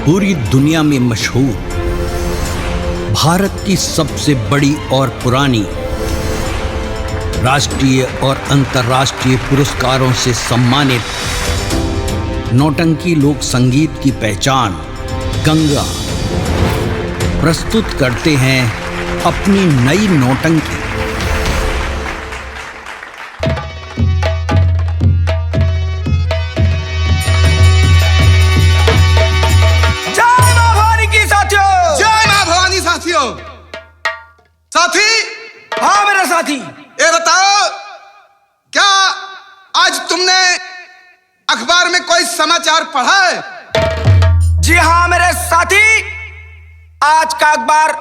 पूरी दुनिया में मशहूर, भारत की सबसे बड़ी और पुरानी, राष्ट्रीय और अंतर्राष्ट्रीय पुरस्कारों से सम्मानित नौटंकी लोक संगीत की पहचान गंगा प्रस्तुत करते हैं अपनी नई नौटंकी। साथी, हाँ मेरा साथी, ये बताओ, क्या आज तुमने अखबार में कोई समाचार पढ़ा है? जी हाँ मेरे साथी, आज का अखबार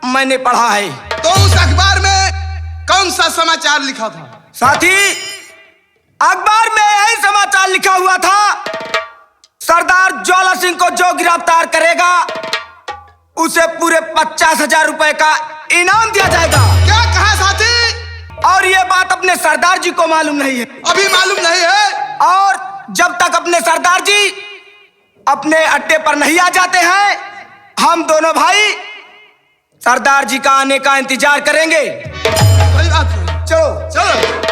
मैंने पढ़ा है। तो उस अखबार में कौन सा समाचार लिखा था? साथी, अखबार में यही समाचार लिखा हुआ था, सरदार ज्वाला सिंह को जो गिरफ्तार करेगा उसे पूरे 50,000 रुपए का इनाम दिया जाएगा। क्या कहा साथी? और ये बात अपने सरदार जी को मालूम नहीं है। अभी मालूम नहीं है? और जब तक अपने सरदार जी अपने अड्डे पर नहीं आ जाते हैं, हम दोनों भाई सरदार जी का आने का इंतजार करेंगे। सही बात है। चलो चलो।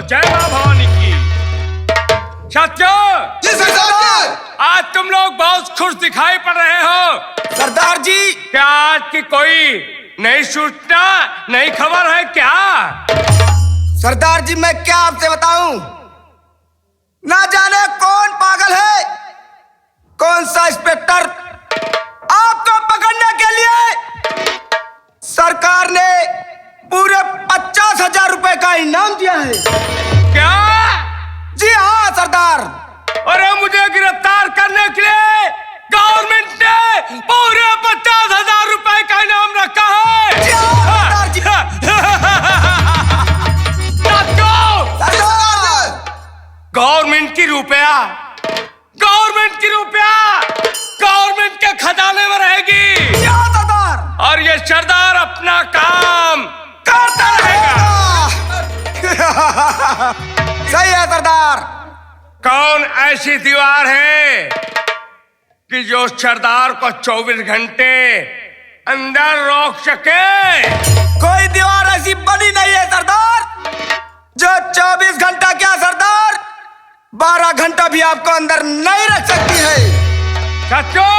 जय मां भवानी की। साथियों, जी सरदार, आज तुम लोग बहुत खुश दिखाई पड़ रहे हो। सरदार जी, क्या आज की कोई नई सूचना, नई खबर है क्या? सरदार जी मैं क्या आपसे बताऊं, ना जाने कौन पागल है, कौन सा इंस्पेक्टर आपको पकड़ने के लिए सरकार ने पूरे 50,000 रुपए का इनाम दिया है। क्या? जी हाँ सरदार। अरे मुझे गिरफ्तार करने के लिए गवर्नमेंट ने पूरे 50,000 रुपए का इनाम रखा है। जी हाँ सरदार जी। गवर्नमेंट की रुपया, गवर्नमेंट की रुपया गवर्नमेंट के खजाने में रहेगी। जी हाँ सरदार। और ये सरदार अपना काम करता रहेगा। सही है सरदार। कौन ऐसी दीवार है कि जो सरदार को 24 घंटे अंदर रोक सके? कोई दीवार ऐसी बनी नहीं है सरदार, जो 24 घंटा क्या सरदार 12 घंटा भी आपको अंदर नहीं रख सकती है। सचो,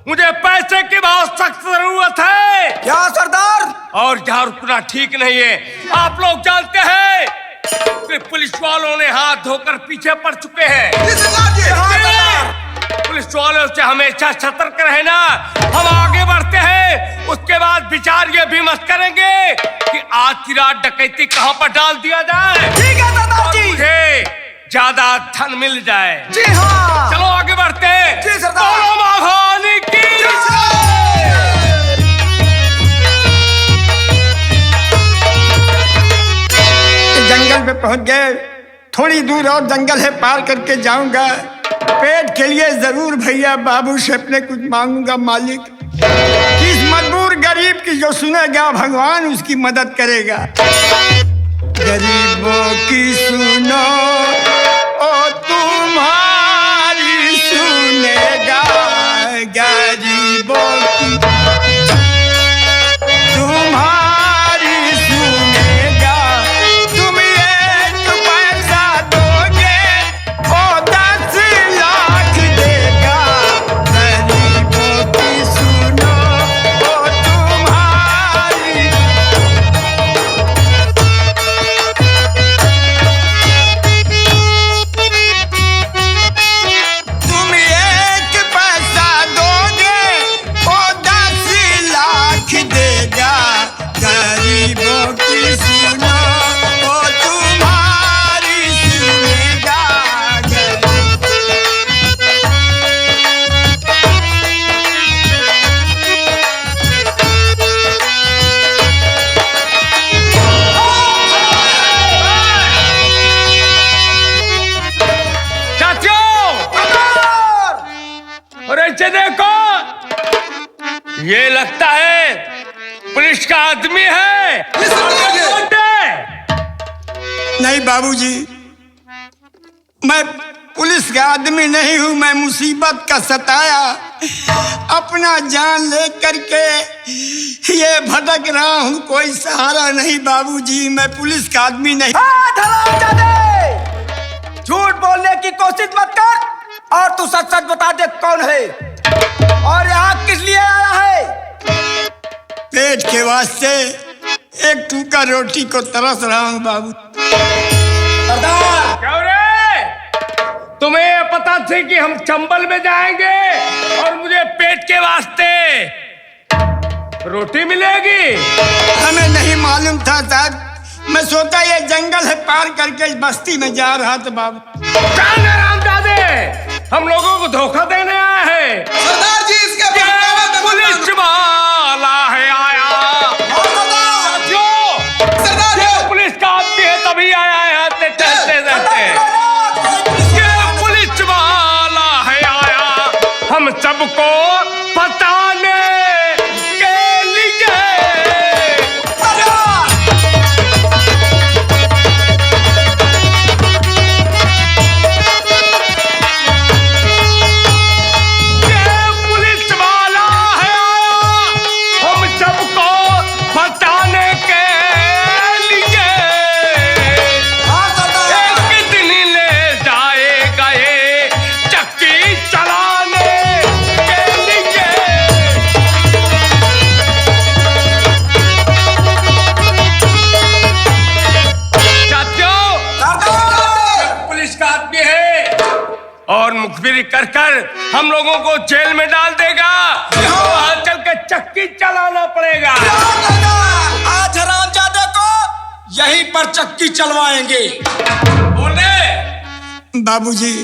मुझे पैसे की बहुत सख्त जरूरत है। क्या सरदार? और यहाँ रुकना ठीक नहीं है। आप लोग जानते हैं कि पुलिस वालों ने हाथ धोकर पीछे पड़ चुके हैं। जी सरदार जी। पुलिस वालों से हमेशा सतर्क रहना। हम आगे बढ़ते हैं, उसके बाद विचार ये भी मत करेंगे कि आज की रात डकैती कहाँ पर डाल दिया जाए। ठीक है सरदार जी। मुझे ज्यादा धन मिल जाए। जी हाँ। चलो आगे बढ़ते हैं। जी सरदार। बोलो मां भवानी की। जंगल पे पहुंच गए, थोड़ी दूर और जंगल है, पार करके जाऊंगा। पेट के लिए जरूर भैया बाबू से अपने कुछ मांगूंगा। मालिक, किस मजबूर गरीब की जो सुनेगा भगवान उसकी मदद करेगा। गरीबों की सुनो ओ तुम्हारी सुनेगा, गरीबों की तुम्हारी सुनेगा। तुम एक पैसा दोगे ओ 10 लाख देगा। गरीबों की सुनो ओ तुम्हारी। तुम एक पैसा दोगे ये लगता है पुलिस का आदमी है। ये सरदार जी। नहीं बाबूजी, मैं पुलिस का आदमी नहीं हूं। मैं मुसीबत का सताया अपना जान ले करके ये भटक रहा हूं, कोई सहारा नहीं बाबूजी। मैं पुलिस का आदमी नहीं। झूठ बोलने की कोशिश मत कर और तू सच सच बता दे कौन है और यहाँ किस लिए आया है। पेट के वास्ते एक टूका रोटी को तरस रहा हूं बाबू। सरदार, क्यों रे? तुम्हें ये पता थी कि हम चंबल में जाएंगे और मुझे पेट के वास्ते रोटी मिलेगी? हमें नहीं मालूम था साहब। मैं सोचा ये जंगल है, पार करके इस बस्ती में जा रहा था बाबू। जाने रामजादे, हम लोगों को धोखा देने आया है। सरदार जी इसके पुलिस वाला है आया। सरदार जी पुलिस का आदमी है तभी आया है, चलते रहते। ये पुलिस वाला है आया हम सबको बताने के लिए। ये पुलिस वाला है आया हम सबको बताने के लिए। एक दिन ले जाएगा ये चक्की चलाने के लिए। चाचो, पुलिस का आदमी है और मुखबिरी कर कर हम लोगों को जेल में डाल देगा। वहां चल के चक्की चलाना पड़ेगा। आज हरामजादे को यहीं पर चक्की चलवाएंगे। बोले बाबूजी,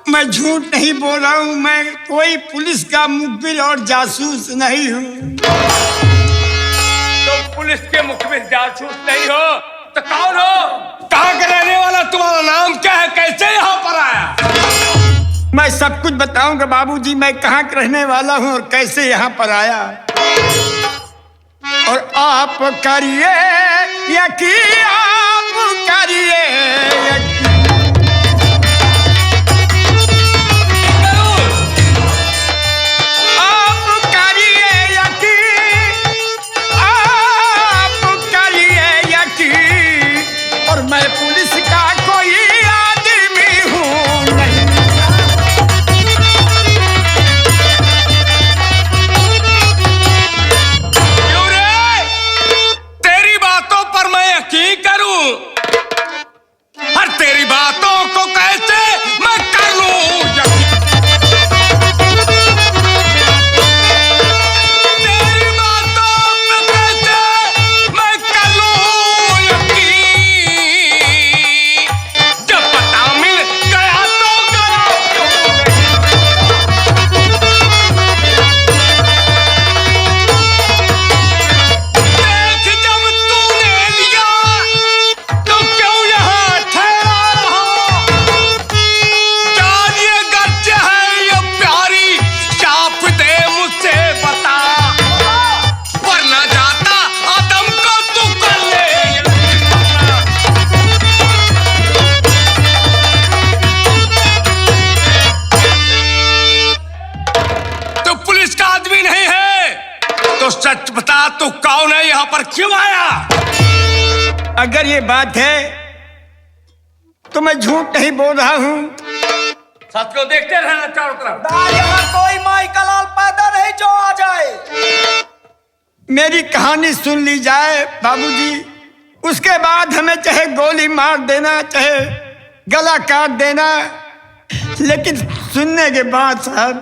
मैं झूठ नहीं बोल रहा हूँ। मैं कोई पुलिस का मुखबिर और जासूस नहीं हूँ। तुम पुलिस के मुखबिर जासूस नहीं हो तो कौन हो? कहाँ का रहने वाला? तुम्हारा नाम क्या है? कैसे यहाँ पर आया? मैं सब कुछ बताऊंगा बाबूजी। मैं कहाँ का रहने वाला हूँ और कैसे यहाँ पर आया। और आप करिए यकीन, आप करिए यकीन। आप करिए यकीन, आप करिए यकीन। और मैं पुलिस का कोई आदमी हूँ नहीं। क्यों रे? तेरी बातों पर मैं यकीन करूं और तेरी बातों को कैसे मैं कर लूं यकीन? तेरी बातों पे कैसे मैं कर लूं यकीन? जब पता मिल गया तो गया क्यों नहीं? देख जब तूने लिया तो क्यों यहाँ ठहरा रहा? जान ये गर्ज है ये प्यारी, साफ दे मुझसे बता, वरना जाता आदम को तू कर ले। तो पुलिस का आदमी नहीं है तो सच बता, तू कौन है? यहाँ पर क्यों आया? अगर ये बात है तो मैं झूठ नहीं बोल रहा हूँ। सच को देखते रहना चारों तरफ। यहाँ कोई माई का लाल पैदा नहीं जो आ जाए। मेरी कहानी सुन ली जाए बाबूजी, उसके बाद हमें चाहे गोली मार देना, चाहे गला काट देना, लेकिन सुनने के बाद साहब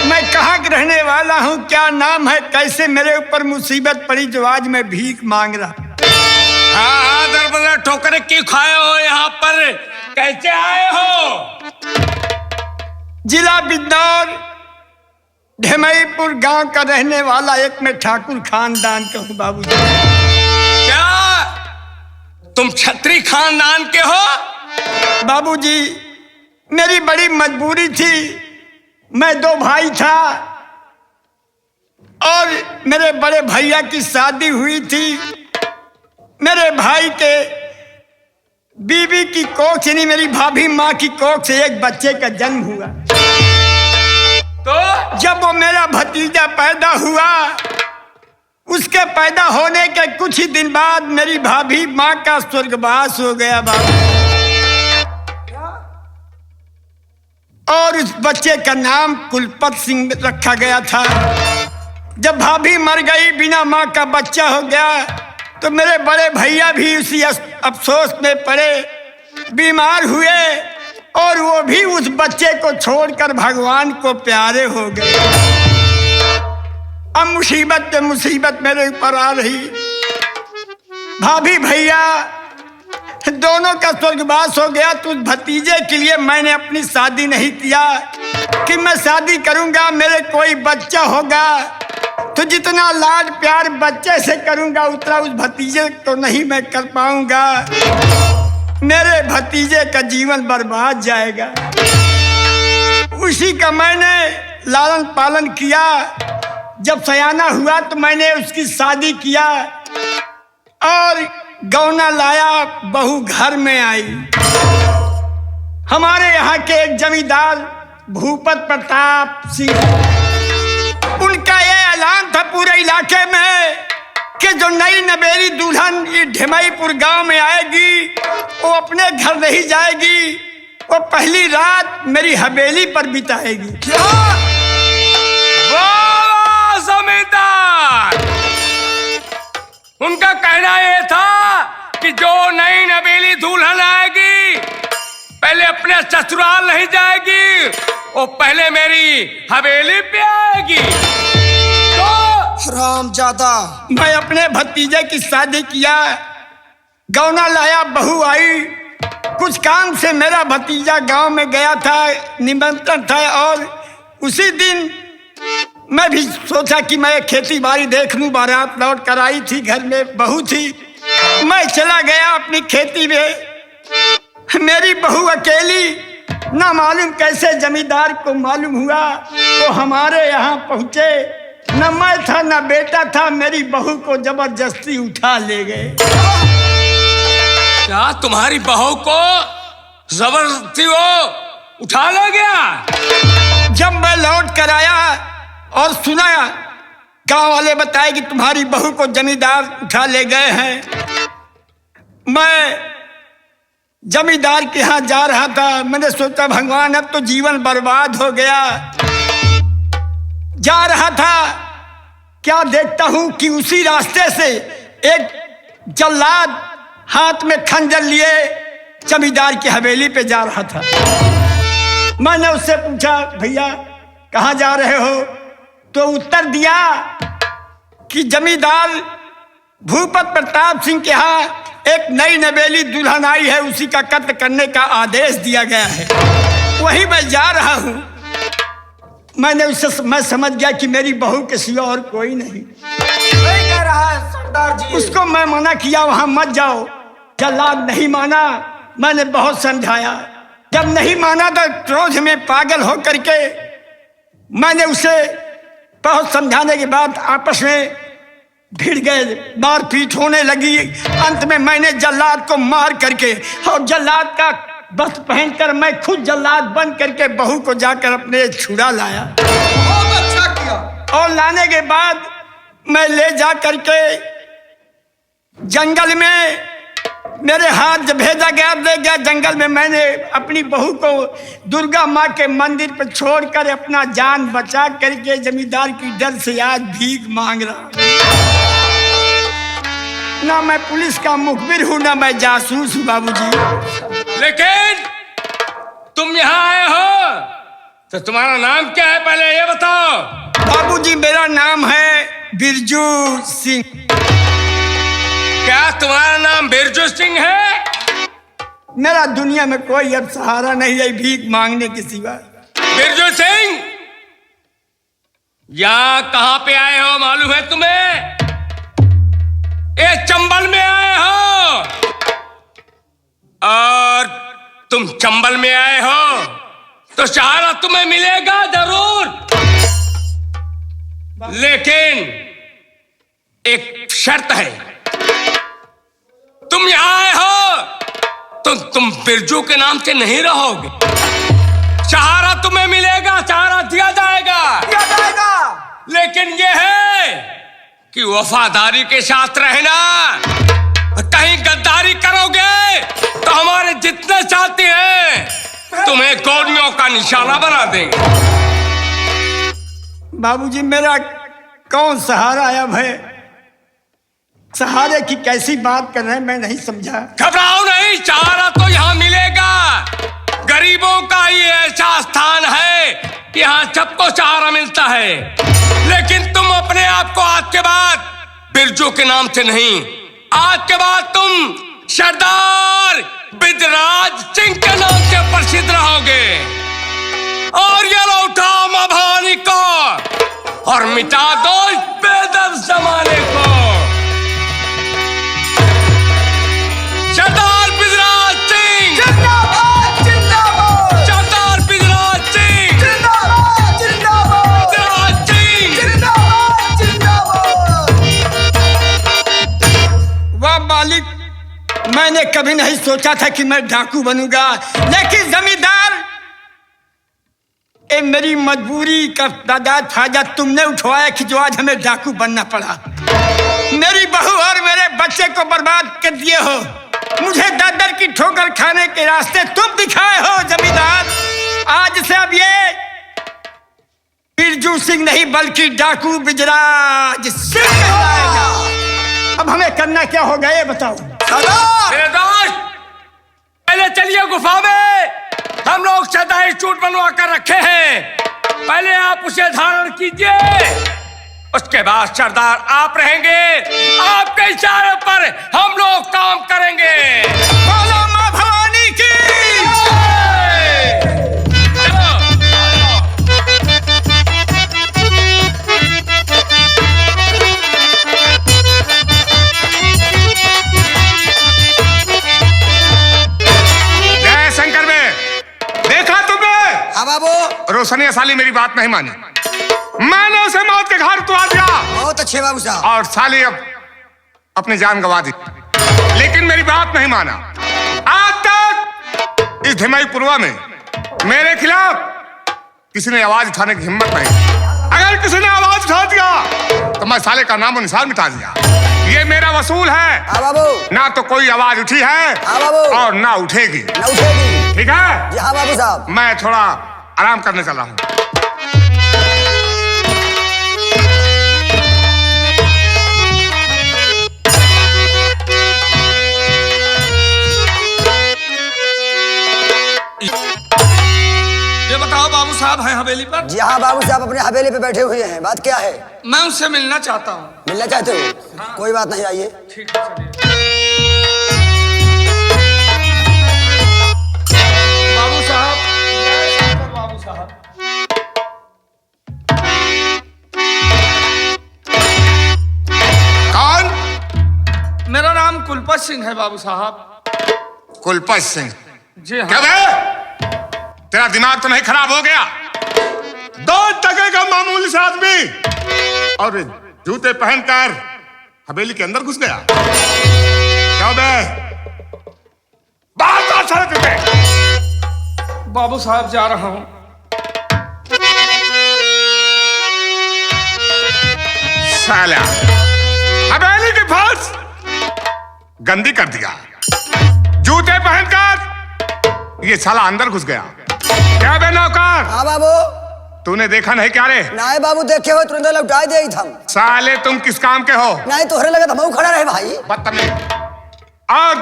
मैं कहाँ का रहने वाला हूँ, क्या नाम है, कैसे मेरे ऊपर मुसीबत पड़ी जो आज मैं भीख मांग रहा। हाँ, दर बदर ठोकरे क्यों खाए हो? यहाँ पर कैसे आए हो? जिला बिदौर ढेमईपुर गांव का रहने वाला एक मैं ठाकुर खानदान का हूँ बाबूजी। क्या तुम छत्री खानदान के हो? बाबूजी, मेरी बड़ी मजबूरी थी। मैं दो भाई था, और मेरे बड़े भैया की शादी हुई थी। मेरे भाई के बीवी की कोख यानी मेरी भाभी माँ की कोख से एक बच्चे का जन्म हुआ। तो जब वो मेरा भतीजा पैदा हुआ, उसके पैदा होने के कुछ ही दिन बाद मेरी भाभी माँ का स्वर्गवास हो गया बाबू। और उस बच्चे का नाम कुलपत सिंह रखा गया था। जब भाभी मर गई, बिना माँ का बच्चा हो गया, तो मेरे बड़े भैया भी उसी अफसोस में पड़े, बीमार हुए और वो भी उस बच्चे को छोड़कर भगवान को प्यारे हो गए। अब मुसीबत पे मुसीबत मेरे ऊपर आ रही। भाभी भैया दोनों का स्वर्गवास हो गया, तो उस भतीजे के लिए मैंने अपनी शादी नहीं किया कि मैं शादी करूंगा, मेरे कोई बच्चा होगा तो जितना लाड प्यार बच्चे से करूंगा उतना उस भतीजे को नहीं मैं कर पाऊंगा। मेरे भतीजे का जीवन बर्बाद जाएगा। उसी का मैंने लालन पालन किया। जब सयाना हुआ तो मैंने उसकी शादी किया और गौना लाया, बहू घर में आई। हमारे यहाँ के एक जमींदार भूपत प्रताप सिंह, उनका ये ऐलान था पूरे इलाके में कि जो नई नवेली दुल्हन ढिमईपुर गांव में आएगी वो अपने घर नहीं जाएगी, वो पहली रात मेरी हवेली पर बिताएगी। वाह जमींदार, उनका कहना यह था कि जो नई नवेली दुल्हन आएगी पहले अपने ससुराल नहीं जाएगी, वो पहले मेरी हवेली पे आएगी। तो हरामजादा, मैं अपने भतीजे की शादी किया, गौना लाया, बहू आई। कुछ काम से मेरा भतीजा गांव में गया था, निमंत्रण था, और उसी दिन मैं भी सोचा कि मैं खेती बाड़ी देख लूं। बारात लौट कर आई थी, घर में बहू थी। मैं चला गया अपनी खेती में। मेरी बहू अकेली, ना मालूम कैसे जमींदार को मालूम हुआ तो हमारे यहाँ पहुंचे। न मैं था न बेटा था, मेरी बहू को जबरदस्ती उठा ले गए। क्या तुम्हारी बहू को जबरदस्ती वो उठा ले गया? जब मैं लौट कर आया और सुना, गांव वाले बताए कि तुम्हारी बहू को जमींदार उठा ले गए हैं। मैं जमींदार के यहाँ जा रहा था। मैंने सोचा भगवान अब तो जीवन बर्बाद हो गया। जा रहा था, क्या देखता हूं कि उसी रास्ते से एक जल्लाद हाथ में खंजर लिए जमींदार की हवेली पे जा रहा था। मैंने उससे पूछा, भैया कहाँ जा रहे हो? तो उत्तर दिया कि जमींदार भूपत प्रताप सिंह के यहाँ एक नई नवेली दुल्हन आई है, उसी का कत्ल करने का आदेश दिया गया है। वही मैं जा रहा हूं। मैं समझ गया कि मेरी बहू के सिवा और कोई नहीं। वही कह रहा है सरदार जी। उसको मैं मना किया, वहां मत जाओ। जल्लाद नहीं माना। मैंने बहुत समझाया, जब नहीं माना तो क्रोध में पागल होकर के मैंने उसे बहुत समझाने के बाद आपस में भिड़ गए, मारपीट होने लगी। अंत में मैंने जल्लाद को मार करके और जल्लाद का बस पहनकर मैं खुद जल्लाद बन करके बहू को जाकर अपने छुड़ा लाया। बहुत अच्छा किया। और लाने के बाद मैं ले जा करके जंगल में, मेरे हाथ जब भेजा गया, ले गया जंगल में। मैंने अपनी बहू को दुर्गा माँ के मंदिर पर छोड़कर अपना जान बचा करके जमींदार की डर से आज भीख मांग रहा। ना मैं पुलिस का मुखबिर हूं, ना मैं जासूस हूं बाबूजी। लेकिन तुम यहाँ आए हो तो तुम्हारा नाम क्या है पहले ये बताओ। बाबूजी मेरा नाम है बिरजू सिंह। क्या तुम्हारा नाम बिरजू सिंह है? मेरा दुनिया में कोई अब सहारा नहीं है भीख मांगने के सिवा। बिरजू सिंह, यहाँ कहाँ पे आए हो मालूम है तुम्हें? ये चंबल में आए हो, और तुम चंबल में आए हो तो सहारा तुम्हें मिलेगा जरूर। लेकिन एक शर्त है। तुम यहां आए हो तो तुम बिरजू के नाम से नहीं रहोगे। सहारा तुम्हें मिलेगा, सहारा दिया जाएगा, लेकिन यह है कि वफादारी के साथ रहना। कहीं गद्दारी करोगे तो हमारे जितने साथी हैं तुम्हें गोलियों का निशाना बना देंगे। बाबूजी मेरा कौन सहारा है अब है? सहारे की कैसी बात कर रहे हैं मैं नहीं समझा। घबराओ नहीं, सहारा तो यहाँ मिलेगा। गरीबों का ये ऐसा स्थान है, यहाँ सबको सहारा मिलता है। लेकिन तुम अपने आप को आज के बाद बिरजू के नाम से नहीं, आज के बाद तुम सरदार बिजराज सिंह के नाम से प्रसिद्ध रहोगे। और ये लौटाओ मां भवानी को और मिटा दो इस बेदर्द जमाने को। सरदार बिजराज सिंह जिंदाबाद जिंदाबाद सरदार बिजराज सिंह जिंदाबाद जिंदाबाद बिजराज सिंह। जिंदाबाद जिंदाबाद। वाह मालिक, मैंने कभी नहीं सोचा था कि मैं डाकू बनूंगा, लेकिन जमींदार ये मेरी मजबूरी का तादाद फायदा तुमने उठवाया कि जो आज हमें डाकू बनना पड़ा। मेरी बहू और मेरे बच्चे को बर्बाद कर दिए हो, मुझे दर दर की ठोकर खाने के रास्ते तुम दिखाए हो जमींदार। आज से अब ये बिरजू सिंह नहीं बल्कि डाकू बिजराज सिंह कहलाएगा। अब हमें करना क्या होगा ये बताओ। मेरे दोस्त, पहले चलिए गुफा में। हम लोग सदाई चूट बनवा कर रखे हैं, पहले आप उसे धारण कीजिए। उसके बाद सरदार आप रहेंगे, आपके इशारे पर हम लोग काम करेंगे। बोलो मां भवानी की। चलो, जय शंकर में देखा तुमने? हाँ बाबू, रोशनी साली मेरी बात नहीं मानी, मैंने उसे मौत के घाट उतार दिया बहुत अच्छे बाबू साहब। और साली अब अपनी जान गंवा दी। लेकिन मेरी बात नहीं माना। आज तक इस धिमाई पुरवा में मेरे खिलाफ किसी ने आवाज उठाने की हिम्मत नहीं। अगर किसी ने आवाज उठा दिया तो मैं साले का नामो निशान मिटा दिया। ये मेरा वसूल है। हाँ बाबू, ना तो कोई आवाज उठी है हाँ बाबू, और ना उठेगी। न उठेगी। ठीक है? जी हाँ बाबू साहब। मैं थोड़ा आराम करने चला हूँ। ये बताओ बाबू साहब हैं हवेली पर? जी हाँ बाबू साहब अपने हवेली पे बैठे हुए हैं। बात क्या है? मैं उससे मिलना चाहता हूँ। मिलना चाहते हो? हाँ। कोई बात नहीं, आइए। ठीक है, चलिए। बाबू साहब, जय शंकर बाबू साहब। कौन? मेरा नाम कुलपत सिंह है बाबू साहब। कुलपत सिंह? जी हाँ। क्या बे? तेरा दिमाग तो नहीं खराब हो गया? 2 टके का मामूली सा आदमी और जूते पहनकर हवेली के अंदर घुस गया। क्या बे? बात तो अच्छा तुझे। बाबू साहब जा रहा हूँ। साला हवेली की फर्श गंदी कर दिया। जूते पहनकर ये साला अंदर घुस गया। क्या बे नौकर? हाँ बाबू। तूने देखा नहीं क्या रे? नहीं बाबू, देखे हो तुरंत लौटाई दे थम। साले तुम किस काम के हो? नहीं तोहरे लगा धमाऊ खड़ा रहे भाई। बदतमीज। और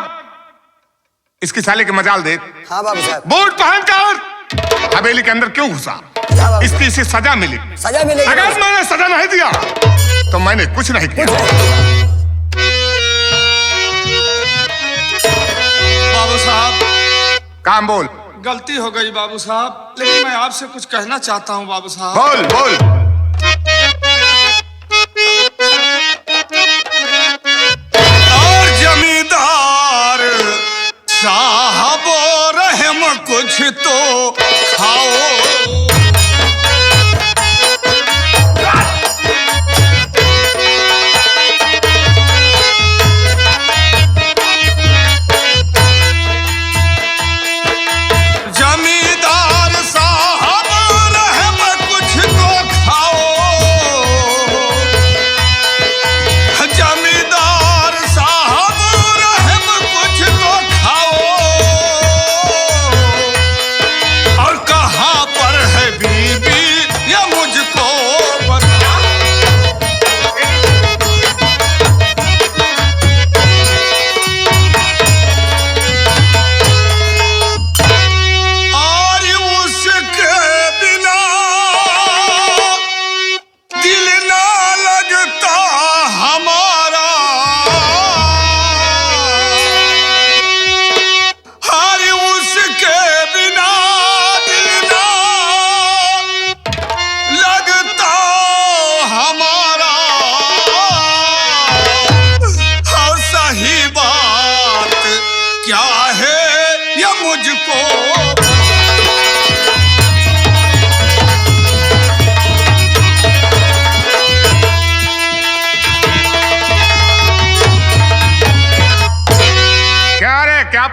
इसकी साले की मजाल देख। हाँ बाबू साहब। बूट पहनकर हवेली के अंदर क्यों घुसा? हाँ बाबू। इसकी इसे सजा मिली। सजा मिलेगी। अगर मैंने सजा नहीं दिया तो मैंने कुछ नहीं किया। बाबू साहब, काम बोल। गलती हो गई बाबू साहब, लेकिन मैं आपसे कुछ कहना चाहता हूँ बाबू साहब। बोल बोल। और जमींदार साहब रहम कुछ तो खाओ।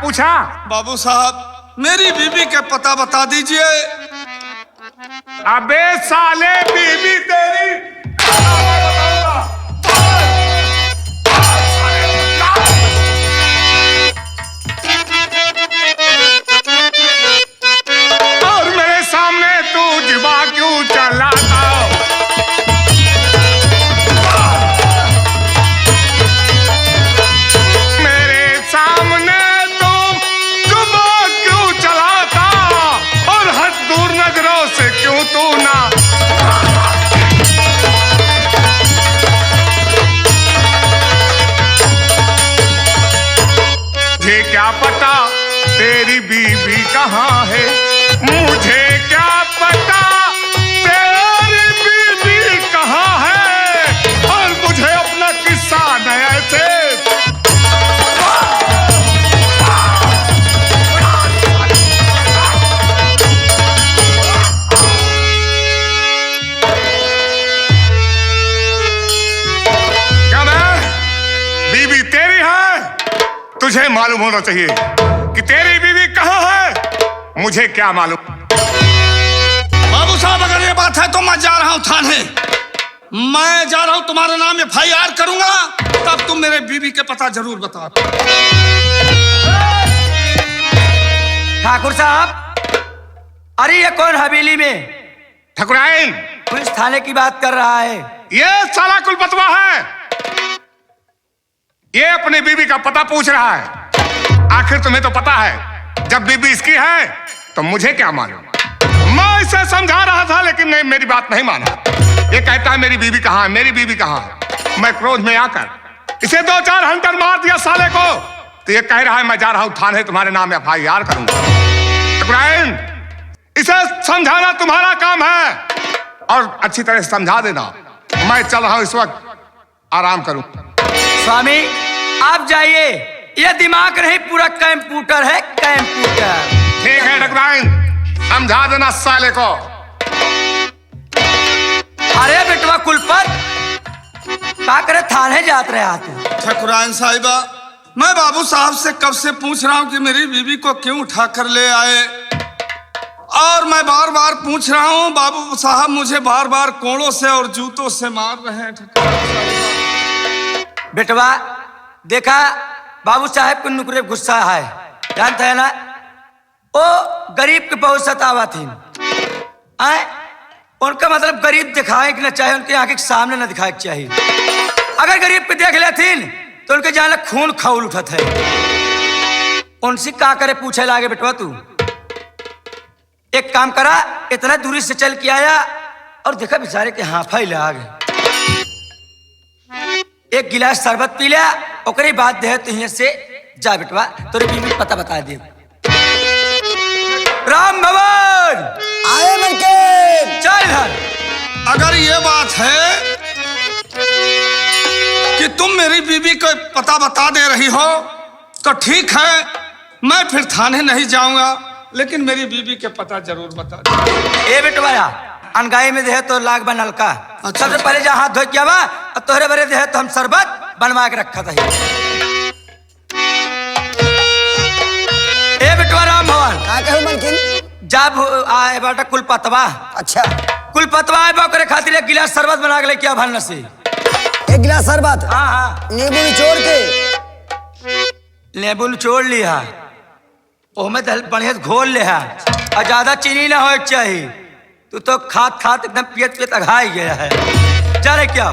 पूछा? बाबू साहब मेरी बीबी का पता बता दीजिए। अबे साले बीबी तेरी और मेरे सामने तू जिबा क्यों चलाता? मेरे सामने तू जुबा क्यों चलाता और हद दूर नजरों से क्यों तू ना? मुझे क्या पता तेरी बीबी कहाँ है, मुझे क्या पता तेरी बीबी कहाँ है, और मुझे अपना किस्सा नया से क्या मैं बीबी तेरी है? तुझे मालूम होना चाहिए कि तेरी बीवी कहाँ है। मुझे क्या मालूम? बाबू साहब अगर ये बात है तो मैं जा रहा हूँ थाने। मैं जा रहा हूँ, तुम्हारा नाम FIR करूंगा, तब तुम मेरे बीवी के पता जरूर बता। ठाकुर साहब, अरे ये कौन हवेली में ठकुराइन, पुलिस थाने की बात कर रहा है? ये साला कुलपतवा है। ये अपनी बीवी का पता पूछ रहा है। आखिर तुम्हें तो पता है जब बीवी इसकी है तो मुझे क्या मालूम? मैं इसे समझा रहा था लेकिन नहीं, मेरी बात नहीं माना। ये कहता है मेरी बीवी कहाँ है, मेरी बीवी कहाँ है। मैं क्रोध में आकर इसे 2-4 हंटर मार दिया साले को, तो ये कह रहा है मैं जा रहा हूं थाने, तुम्हारे नाम FIR करूंगा। ठकुराइन, इसे समझाना तुम्हारा काम है और अच्छी तरह समझा देना। मैं चल रहा हूं, इस वक्त आराम करूं। स्वामी आप जाइए, ये दिमाग नहीं पूरा कंप्यूटर है, कंप्यूटर। ठीक है ठकुराइन, समझा देना साले को। अरे बेटवा कुलपत, क्या करे थाने जात रहे आते? ठकुराइन साहिबा, मैं बाबू साहब से कब से पूछ रहा हूँ कि मेरी बीवी को क्यों उठा कर ले आए, और मैं बार बार पूछ रहा हूँ। बाबू साहब मुझे बार बार कोड़ों से और जूतों से मार रहे हैं। बेटवा देखा, बाबू साहब को नुकरे गुस्सा है, जानते है ना? वो गरीब के बहुत सतावा थी। उनका मतलब गरीब दिखाए कि ना चाहे, उनके आंखें के सामने ना दिखाए चाहिए। अगर गरीब पे देख लेती तो उनके जान खून खौल उठत है। उनसे का करे पूछे लागे बेटवा तू? एक काम करा, इतना दूरी से चल के आया और देखा बेचारे के हाफा ही लाग। एक गिलास शरबत पी लिया, ओकरे बाद दे तो यहाँ से जा बेटवा, तोरे बीवी पता बता दे। राम भवन आए मलकिन। चल इधर। अगर ये बात है कि तुम मेरी बीवी को पता बता दे रही हो तो ठीक है, मैं फिर थाने नहीं जाऊंगा, लेकिन मेरी बीवी के पता जरूर बता दे। ए बेटवा, अनगाई में दे तो लाग बनल का। अच्छा। सबसे पहले जहाँ हाथ धो के आवा, और तोहरे बरे दे तो हम शरबत बनवा के रखा था। ए बेटवा राम भवन, का कहूं मलकिन? जब आए बाटा कुलपतवा, अच्छा, कुलपतवा आए बाकरे खातिर एक गिलास शरबत बना के लेके आ भन्न से। एक गिलास शरबत, हाँ हाँ, नींबू निचोड़ के। नींबू निचोड़ लिया, ओमे दल बढ़िया घोल ले, और ज्यादा चीनी ना हो चाहिए। तू तो खात खात एकदम पियत पियत अघाई गया है। चले क्या